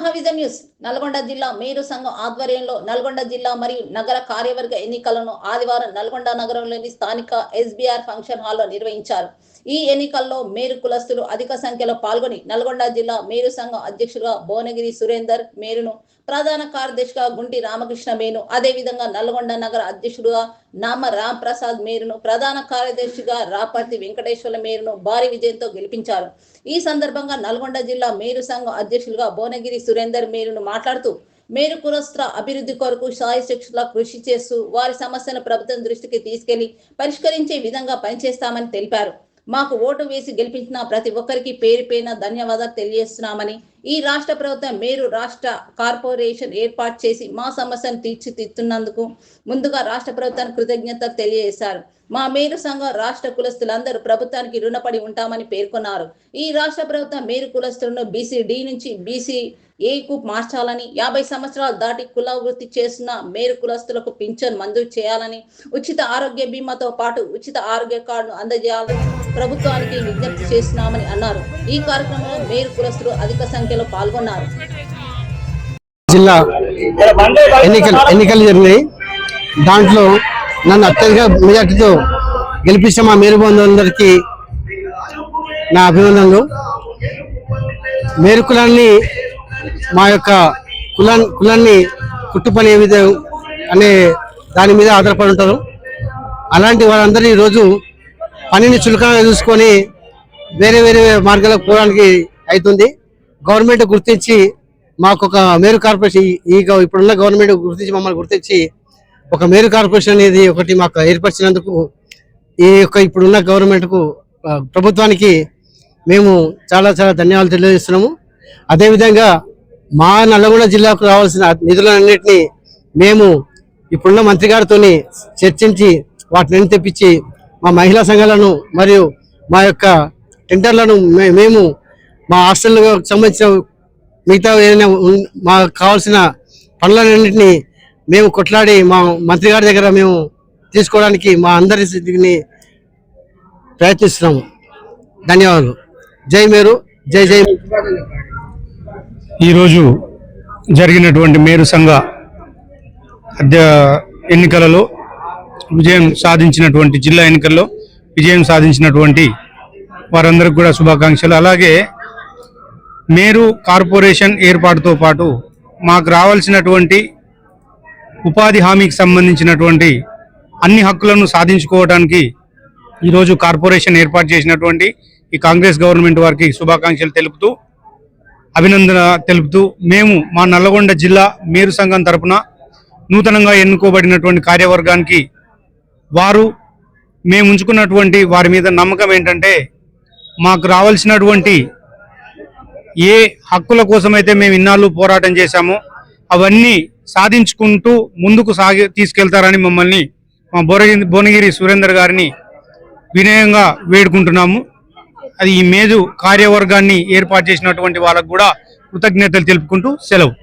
మహావిజన్ news Nalgonda జిల్లా మేరు సంఘం ఆధ్వర్యంలో నల్గొండ జిల్లా మరియు నగర కార్యవర్గ ఎన్నికలను ఆదివారం నల్గొండ నగరంలోని స్థానిక ఎస్బీఆర్ ఫంక్షన్ హాల్లో నిర్వహించారు. ఈ ఎన్నికల్లో మేరు కులస్తులు అధిక సంఖ్యలో పాల్గొని నల్గొండ జిల్లా మేరు సంఘం అధ్యక్షుడిగా భువనగిరి సురేందర్ మేరును, ప్రధాన కార్యదర్శిగా గుంటి రామకృష్ణ మేను, అదేవిధంగా నల్గొండ నగర అధ్యక్షుడుగా నామ రామ్ ప్రసాద్ మేరును, ప్రధాన కార్యదర్శిగా రాపర్తి వెంకటేశ్వర మేరును భారీ విజయంతో గెలిపించారు. ఈ సందర్భంగా నల్గొండ జిల్లా మేరు సంఘం అధ్యక్షులుగా భువనగిరి సురేందర్ మేరును మాట్లాడుతూ మేరు కులస్తుల అభివృద్ధి కొరకు శాయశక్తులా కృషి చేస్తూ వారి సమస్యలను ప్రభుత్వం దృష్టికి తీసుకెళ్లి పరిష్కరించే విధంగా పనిచేస్తామని తెలిపారు. మాకు ఓటు వేసి గెలిపించిన ప్రతి ఒక్కరికి పేరు పేరున ధన్యవాదాలు తెలియజేస్తున్నామని, ఈ రాష్ట్ర ప్రభుత్వం మేరు రాష్ట్ర కార్పొరేషన్ ఏర్పాటు చేసి మా సమస్యను తీర్చిదిద్దుతున్నందుకు ముందుగా రాష్ట్ర ప్రభుత్వానికి కృతజ్ఞతలు తెలియజేశారు. మా మేరు సంఘం రాష్ట్ర కులస్తులందరూ ప్రభుత్వానికి రుణపడి ఉంటామని పేర్కొన్నారు. ఈ రాష్ట్ర ప్రభుత్వం మేరు కులస్తులను BC-D నుంచి BC-Aకు మార్చాలని, 50 సంవత్సరాలు దాటి కుల వృత్తి చేస్తున్న మేరు కులస్తులకు పింఛన్ మంజూరు చేయాలని, ఉచిత ఆరోగ్య బీమాతో పాటు ఉచిత ఆరోగ్య కార్డును అందజేయాలని ప్రభుత్వానికి విజ్ఞప్తి చేస్తున్నామని అన్నారు. ఈ కార్యక్రమంలో మేరు కులస్తులు అధిక సంఖ్యలో పాల్గొన్నారు. జిల్లా ఎన్నికలు జరిగినాయి. దాంట్లో నన్ను అత్యధిక మెజార్టీతో గెలిపించిన మా మేరు బంధువులందరికీ నా అభినందనలు. మేరు కులాన్ని, మా యొక్క కులాన్ని కుట్టుపని ఏ విధంగా అనే దాని మీద ఆధారపడి ఉంటారు. అలాంటి వారందరూ ఈరోజు పనిని చులకనగా చూసుకొని వేరే వేరే మార్గాలకు పోవడానికి అవుతుంది. గవర్నమెంట్ గుర్తించి మాకు ఒక మేరు కార్పొరేషన్, ఇప్పుడున్న గవర్నమెంట్ గుర్తించి మమ్మల్ని గుర్తించి ఒక మేరు కార్పొరేషన్ అనేది ఒకటి మాకు ఏర్పరిచినందుకు ఈ యొక్క ఇప్పుడున్న గవర్నమెంట్కు, ప్రభుత్వానికి మేము చాలా చాలా ధన్యవాదాలు తెలియజేస్తున్నాము. అదేవిధంగా మా నల్గొండ జిల్లాకు రావాల్సిన నిధులన్నింటినీ మేము ఇప్పుడున్న మంత్రి గారితో చర్చించి వాటిని తెప్పించి మా మహిళా సంఘాలను మరియు మా యొక్క టెండర్లను మేము మా హాస్టల్కు సంబంధించిన మిగతా ఏదైనా మాకు కావాల్సిన పనులన్నింటినీ మేము కొట్లాడి మా మంత్రి గారి దగ్గర మేము తీసుకోవడానికి మా అందరి స్థితిని ప్రయత్నిస్తున్నాము. ధన్యవాదాలు. జై మేరు, జై జై. ఈరోజు జరిగినటువంటి మేరు సంఘ ఎన్నికలలో విజయం సాధించినటువంటి, జిల్లా ఎన్నికల్లో విజయం సాధించినటువంటి వారందరికీ కూడా శుభాకాంక్షలు. అలాగే మేరు కార్పొరేషన్ ఏర్పాటుతో పాటు మాకు రావాల్సినటువంటి ఉపాధి హామీకి సంబంధించినటువంటి అన్ని హక్కులను సాధించుకోవడానికి ఈరోజు కార్పొరేషన్ ఏర్పాటు చేసినటువంటి ఈ కాంగ్రెస్ గవర్నమెంట్ వారికి శుభాకాంక్షలు తెలుపుతూ, అభినందన తెలుపుతూ, మేము మా నల్లగొండ జిల్లా మేరు సంఘం తరపున నూతనంగా ఎన్నుకోబడినటువంటి కార్యవర్గానికి మేము ఉంచుకున్నటువంటి వారి మీద నమ్మకం ఏంటంటే, మాకు రావాల్సినటువంటి ఏ హక్కుల కోసమైతే మేము ఇన్నాళ్ళు పోరాటం చేశామో అవన్నీ సాధించుకుంటూ ముందుకు తీసుకెళ్తారని మమ్మల్ని మా భువనగిరి సురేందర్ గారిని వినయంగా వేడుకుంటున్నాము. అది ఈ మేరు కార్యవర్గాన్ని ఏర్పాటు చేసినటువంటి వాళ్ళకు కూడా కృతజ్ఞతలు తెలుపుకుంటూ సెలవు.